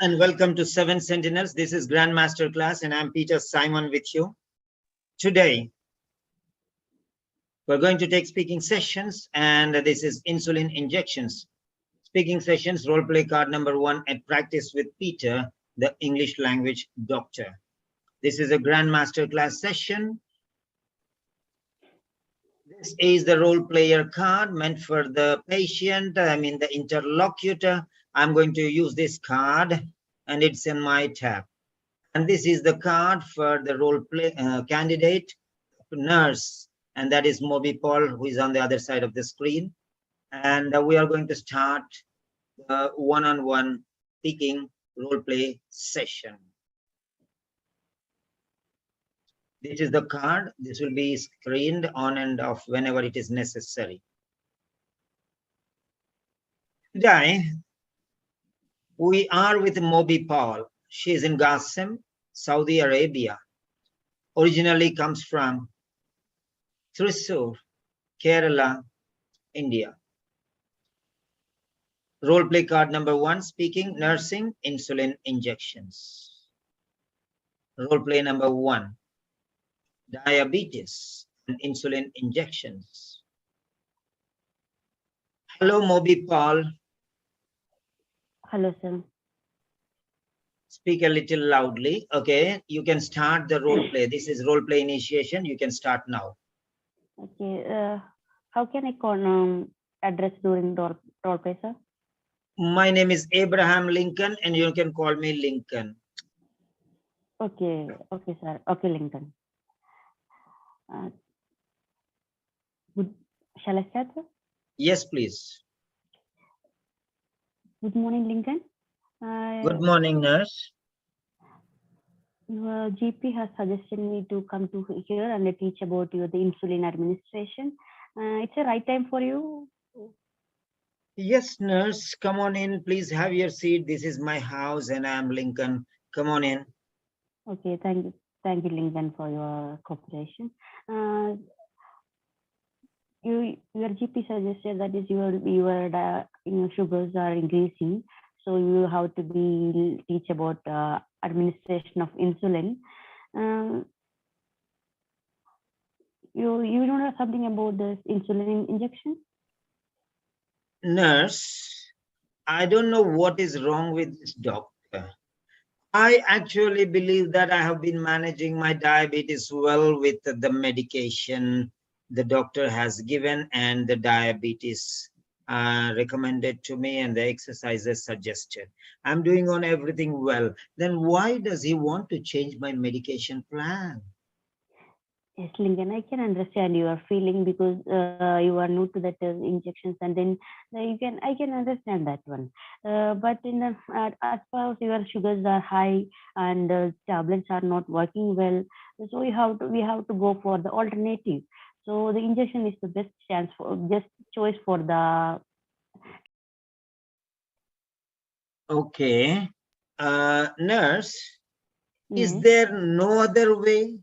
and welcome to Seven Sentinels. This is Grandmaster class and I'm Peter Simon with you. Today, we're going to take speaking sessions and this is Insulin Injections. Speaking sessions, role play card number 1 at Practice with Peter, the English language doctor. This is a Grandmaster class session. This is the role player card meant for the patient, the interlocutor. I'm going to use this card and it's in my tab. And this is the card for the role play candidate, nurse, and that is Moby Paul, who is on the other side of the screen. And we are going to start the one-on-one speaking role play session. This is the card. This will be screened on and off whenever it is necessary. Today, we are with Moby Paul. She is in Qasim, Saudi Arabia. Originally comes from Thrissur, Kerala, India. Role play card number 1, speaking, nursing, insulin injections. Role play number 1. Diabetes and insulin injections. Hello, Moby Paul. Hello, sir. Speak a little loudly. Okay, you can start the role play. This is role play initiation. You can start now. Okay. How can I address during role play, sir? My name is Abraham Lincoln, and you can call me Lincoln. Okay, sir. Okay, Lincoln. Shall I start, sir? Yes, please. Good morning, Lincoln. Good morning, nurse. Your GP has suggested me to come to here and teach about the insulin administration. It's a right time for you? Yes, nurse. Come on in. Please have your seat. This is my house, and I'm Lincoln. Come on in. Okay, thank you, Lincoln, for your cooperation. Your GP suggested that is your sugars are increasing, so you have to teach about administration of insulin. You know something about this insulin injection? Nurse, I don't know what is wrong with this doctor. I actually believe that I have been managing my diabetes well with the medication the doctor has given and the diabetes recommended to me and the exercises suggested. I'm doing on everything well. Then why does he want to change my medication plan? Yes, Lincoln, I can understand your feeling because you are new to that injections, and then I can understand that one. But as far as your sugars are high and tablets are not working well, so we have to go for the alternative. So the injection is the best choice for the. Okay, nurse, is there no other way?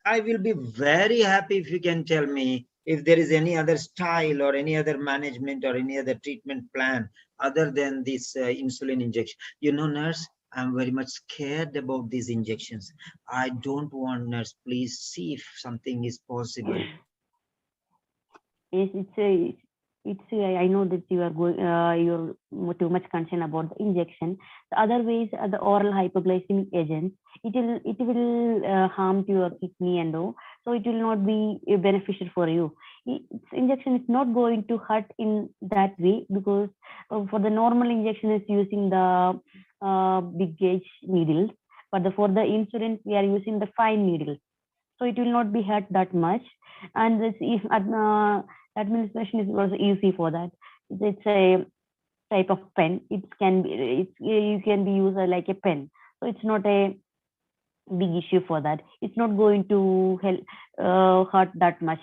I will be very happy if you can tell me if there is any other style or any other management or any other treatment plan other than this insulin injection. You know, nurse, I'm very much scared about these injections. I don't want, nurse, please see if something is possible. Yes, I know that you are you're too much concerned about the injection. The other ways are the oral hypoglycemic agents. It will harm to your kidney and all, so it will not be beneficial for you. Injection is not going to hurt in that way because for the normal injection is using the big gauge needles, but for the insulin we are using the fine needles, so it will not be hurt that much. And this administration is also easy for that. It's a type of pen. You can be used like a pen, so it's not a big issue for that. It's not going to hurt that much.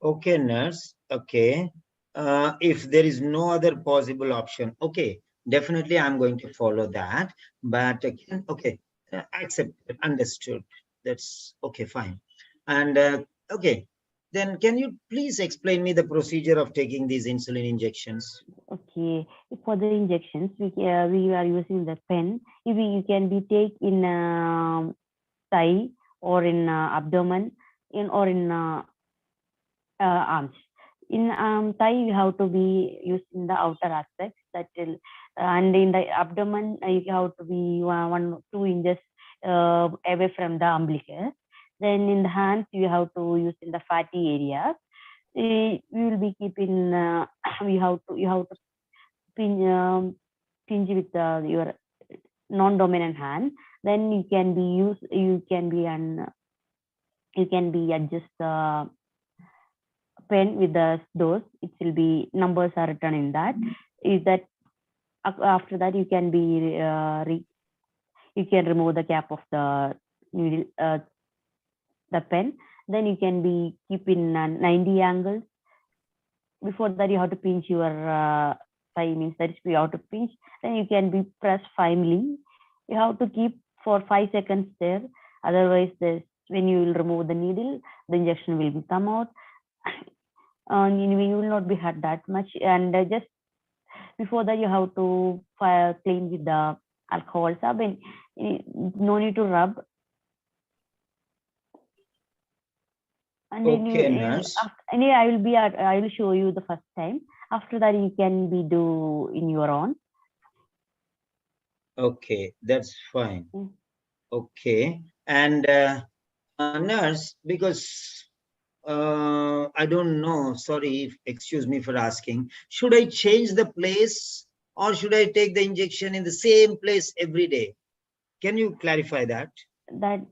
Okay, nurse. Okay. If there is no other possible option, okay, definitely I'm going to follow that. But again, okay, accepted, understood. That's okay, fine. And okay, then can you please explain me the procedure of taking these insulin injections? Okay, for the injections, we are using the pen. If you can be take in thigh or in abdomen, or in arms. In thigh, you have to be used in the outer aspects, that will, and in the abdomen, you have to be 1-2 inches away from the umbilicus. Then in the hands, you have to use in the fatty areas. We will be keeping. You have to pinch with your non-dominant hand. Then you can be use. You can be adjust the pen with the dose. It will be numbers are written in that. Is that after that you can be you can remove the cap of the needle, the pen. Then you can be keep in 90 angles. Before that, you have to pinch your thigh, means that you have to pinch. Then you can be press firmly. You have to keep for 5 seconds there. Otherwise, when you will remove the needle, the injection will be come out. You will not be hurt that much. And just before that, you have to clean with the alcohol sub, and no need to rub. And Okay, nurse. anyway, I will show you the first time. After that, you can be do in your own. Okay, that's fine. Mm. Okay, and nurse, because I don't know, sorry, excuse me for asking, should I change the place or should I take the injection in the same place every day? Can you clarify that? That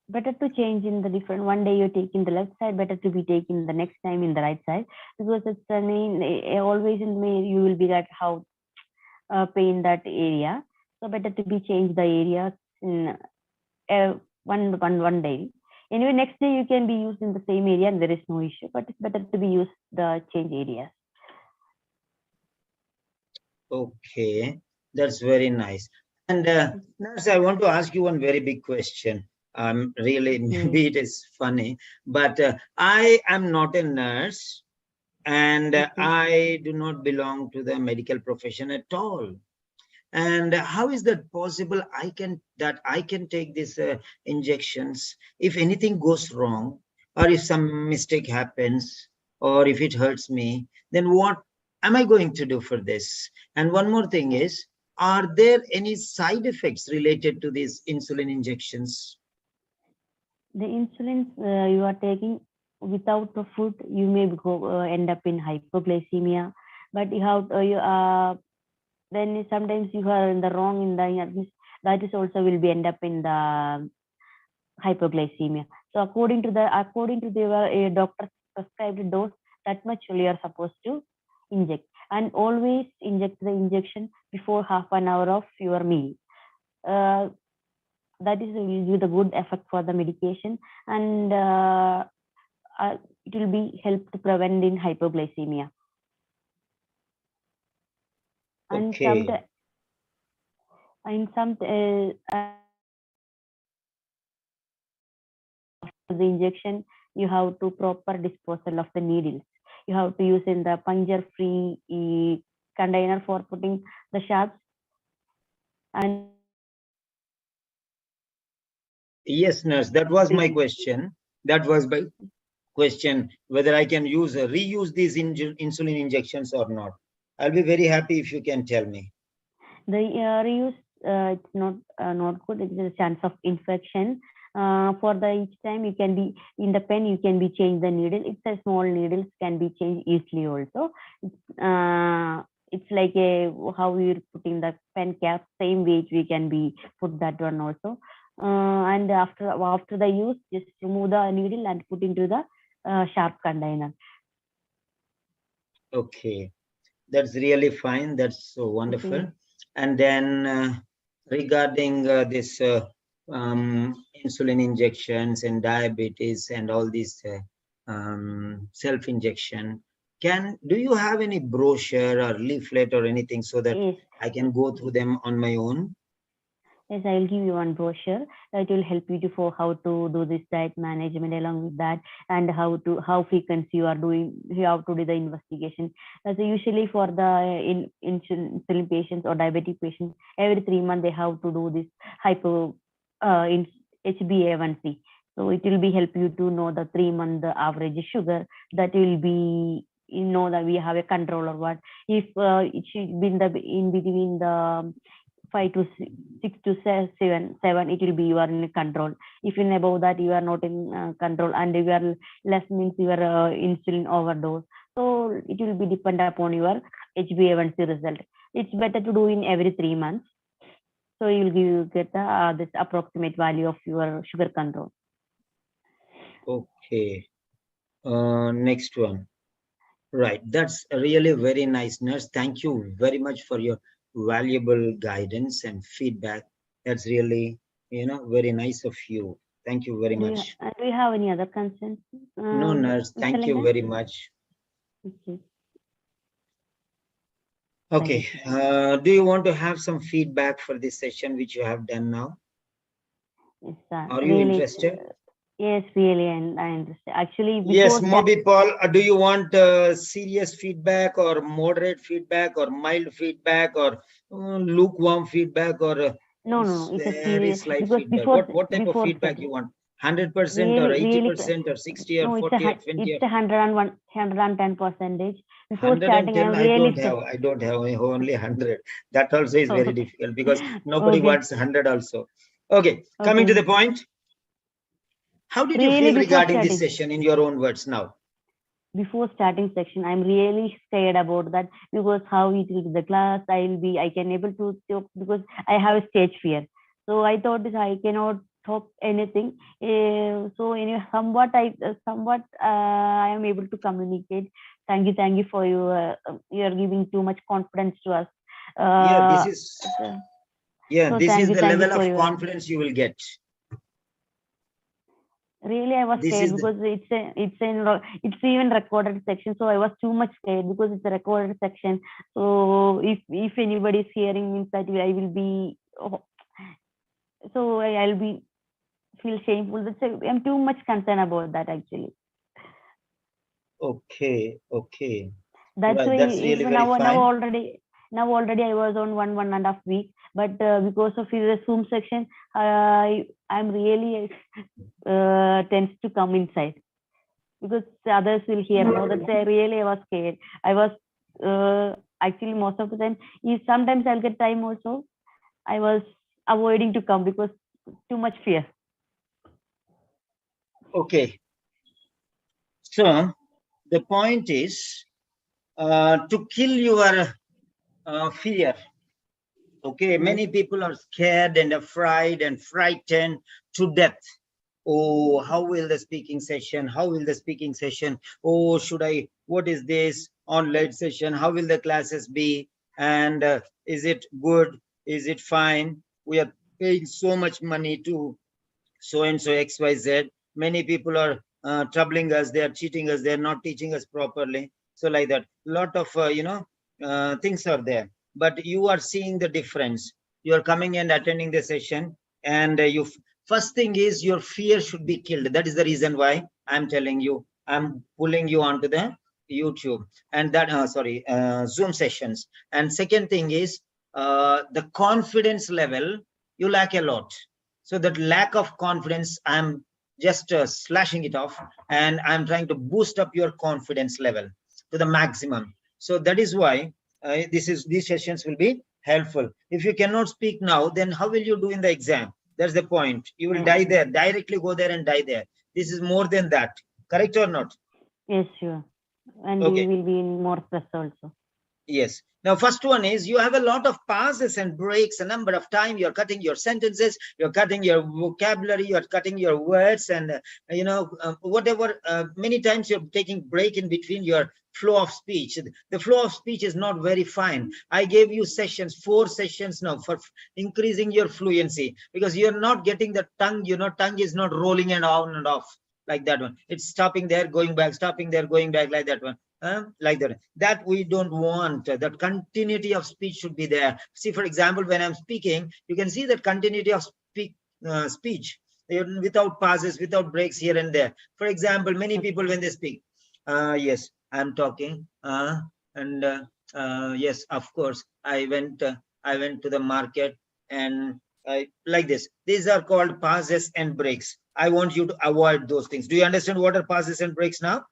better to change in the different. One day you take in the left side, better to be taken the next time in the right side, because it's always in May you will be that how pain that area. So better to be change the area in one day. Anyway, next day you can be used in the same area and there is no issue, but it's better to be used the change areas. Okay, that's very nice. And nurse, I want to ask you one very big question. Really, maybe it is funny, but I am not a nurse and I do not belong to the medical profession at all. And how is that possible? I can take these injections if anything goes wrong, or if some mistake happens, or if it hurts me, then what am I going to do for this? And one more thing is, are there any side effects related to these insulin injections? The insulin you are taking without the food, you may end up in hypoglycemia. But you have then sometimes you are in the wrong in the that is also will be end up in the hypoglycemia. So according to the doctor prescribed dose, that much only you are supposed to inject, and always inject the injection before half an hour of your meal. That is will give the good effect for the medication, and it will be help to prevent in hypoglycemia. And Okay. The injection, you have to proper disposal of the needles. You have to use in the puncture free container for putting the sharps. And Yes, nurse, that was my question. That was my question, whether I can reuse these insulin injections or not. I'll be very happy if you can tell me. The reuse, it's not good. It's a chance of infection. For the each time you can be in the pen, you can be change the needle. It's a small needles can be changed easily also. It's like how you're putting the pen cap, same way we can be put that one also. And after the use, just remove the needle and put into the sharp container. Okay, that's really fine. That's so wonderful. Okay. And then regarding this insulin injections and diabetes and all these self-injection, do you have any brochure or leaflet or anything so that Yes. I can go through them on my own? Yes, I'll give you one brochure. It will help you for how to do this diet management along with that, and how frequency you are doing, how to do the investigation. So usually for the insulin patients or diabetic patients, every 3 months they have to do this hypo in HbA1c. So it will be help you to know the 3 month average sugar. That will be, you know, that we have a control or what. If it should be in between the 5 to 6 to 7, it will be you are in control. If in above that you are not in control, and you are less means you are insulin overdose. So it will be depend upon your HbA1c result. It's better to do in every 3 months. So you get the this approximate value of your sugar control. Okay. Next one. Right. That's really very nice, nurse. Thank you very much for your valuable guidance and feedback. That's really, very nice of you. Thank you very much. Do you have any other concerns? No, nurse. Mr. Thank you Linda? very much. Okay. Okay. Do you want to have some feedback for this session, which you have done now? Yes, Are you really, interested? yes, really, and I understand. Actually, Yes, before that, maybe Paul, do you want serious feedback or moderate feedback or mild feedback or lukewarm feedback or no, it's a very serious, slight because feedback? What type of before feedback second, you want? 100% or really, 80% or 60 or no, 40 or 20 or it's a 101, 110%. Before starting, 110? I'm really I don't have only 100. That also is very okay, difficult because nobody okay, wants 100 also. Okay, coming to okay. the point. How did you Really, feel before regarding this starting. session in your own words now? Before starting section, I'm really scared about that, because how it will be the class, I can able to talk, because I have a stage fear. So I thought this I cannot talk anything. So anyway, somewhat I am able to communicate. Thank you for your you are giving too much confidence to us. Yeah, this Uh, is so, Yeah, so this is the thank you level for of your. confidence you will get. Really, I was This scared is the, because it's even recorded section. So I was too much scared because it's a recorded section. So if anybody is hearing means that I will be, so I'll be feel shameful. I'm too much concerned about that actually. okay, okay. That's Right, why that's really even very fine. now already I was on 1.5 week, but because of the Zoom section, I'm really tense to come inside, because the others will hear. No, that's why really I was scared. I was actually most of the time. If sometimes I'll get time also, I was avoiding to come because too much fear. Okay. So the point is to kill your fear. Okay, many people are scared and afraid and frightened to death. Oh, how will the speaking session? How will the speaking session? Oh, what is this online session? How will the classes be? And is it good? Is it fine? We are paying so much money to so and so XYZ. Many people are troubling us. They are cheating us. They are not teaching us properly. So like that, lot of, things are there. But you are seeing the difference. You are coming and attending the session, and first thing is your fear should be killed. That is the reason why I'm telling you, I'm pulling you onto the YouTube and that, Zoom sessions. And second thing is the confidence level, you lack a lot. So that lack of confidence, I'm just slashing it off, and I'm trying to boost up your confidence level to the maximum. So that is why these sessions will be helpful. If you cannot speak now, then how will you do in the exam? That's the point. You will die there, directly go there and die there. This is more than that. Correct or not? Yes, sure. And Okay. you will be in more stress also. Yes. Now, first one is you have a lot of pauses and breaks, a number of time. You're cutting your sentences, you're cutting your vocabulary, you're cutting your words, and whatever. Many times you're taking break in between your flow of speech. The flow of speech is not very fine. I gave you sessions, 4 sessions now for increasing your fluency, because you're not getting the tongue. Tongue is not rolling and on and off like that one. It's stopping there, going back, stopping there, going back like that one. like that. That we don't want. That continuity of speech should be there. See, for example, when I'm speaking, you can see that continuity of speech without pauses, without breaks here and there. For example, many people when they speak, yes, I'm talking, and yes, of course, I went to the market, and like this. These are called pauses and breaks. I want you to avoid those things. Do you understand what are pauses and breaks now?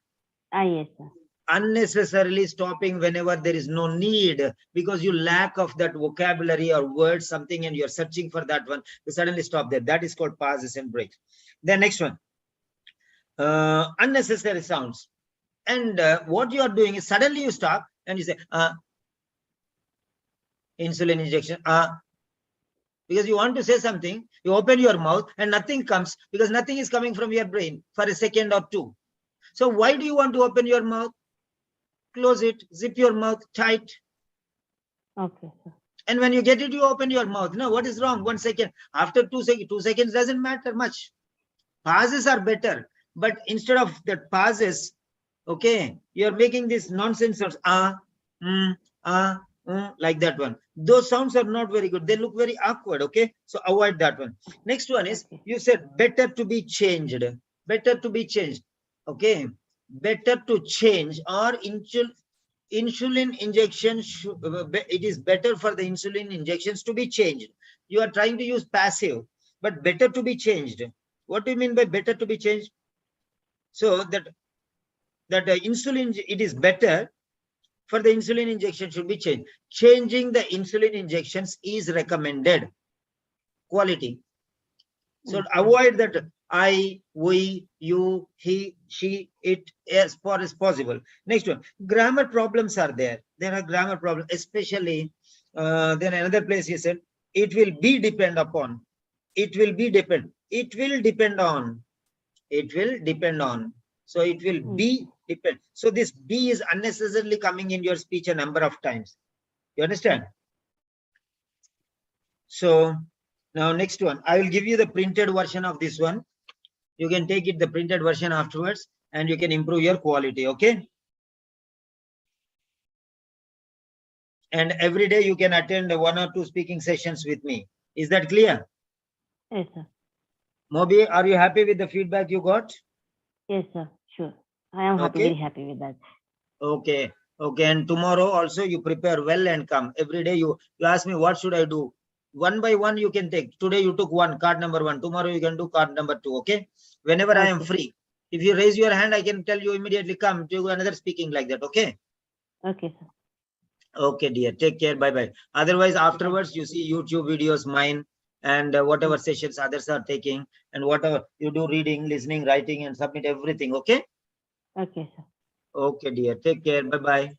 Yes, sir. Unnecessarily stopping whenever there is no need, because you lack of that vocabulary or word something and you're searching for that one, you suddenly stop there. That is called pauses and breaks. The next one, unnecessary sounds. And what you are doing is suddenly you stop and you say insulin injection, because you want to say something, you open your mouth and nothing comes, because nothing is coming from your brain for a second or two. So why do you want to open your mouth? Close it, zip your mouth tight. Okay, sir. And when you get it, you open your mouth. No, what is wrong? 1 second. After 2 seconds, 2 seconds doesn't matter much. Pauses are better. But instead of that pauses, okay, you're making this nonsense of like that one. Those sounds are not very good. They look very awkward, okay? So avoid that one. Next one is, Okay. you said better to be changed. Better to be changed. Okay. Better to change, or insulin injection, it is better for the insulin injections to be changed. You are trying to use passive, but better to be changed. What do you mean by better to be changed? So that insulin, it is better for the insulin injection should be changed. Changing the insulin injections is recommended. Quality. So avoid that I, we, you, he, she, it, as far as possible. Next one, grammar problems are there. There are grammar problems, especially then another place he said, it will be depend upon. It will be depend. It will depend on. It will depend on. So it will be depend. So this be is unnecessarily coming in your speech a number of times. You understand? So now next one, I will give you the printed version of this one. You can take it the printed version afterwards, and you can improve your quality. Okay. And every day you can attend 1 or 2 speaking sessions with me. Is that clear? Yes, sir. Moby, are you happy with the feedback you got? Yes, sir. Sure. I am happy, very happy with that. Okay. Okay. And tomorrow also you prepare well and come. Every day you ask me, what should I do? 1 by 1 you can take. Today you took card number 1. Tomorrow you can do card number 2. Okay. Whenever I am free. If you raise your hand, I can tell you immediately come to another speaking like that. Okay. Okay, sir. Okay, dear. Take care. Bye-bye. Otherwise, afterwards, you see YouTube videos, mine, and whatever sessions others are taking, and whatever you do, reading, listening, writing, and submit everything. Okay? Okay, sir. Okay, dear. Take care. Bye-bye.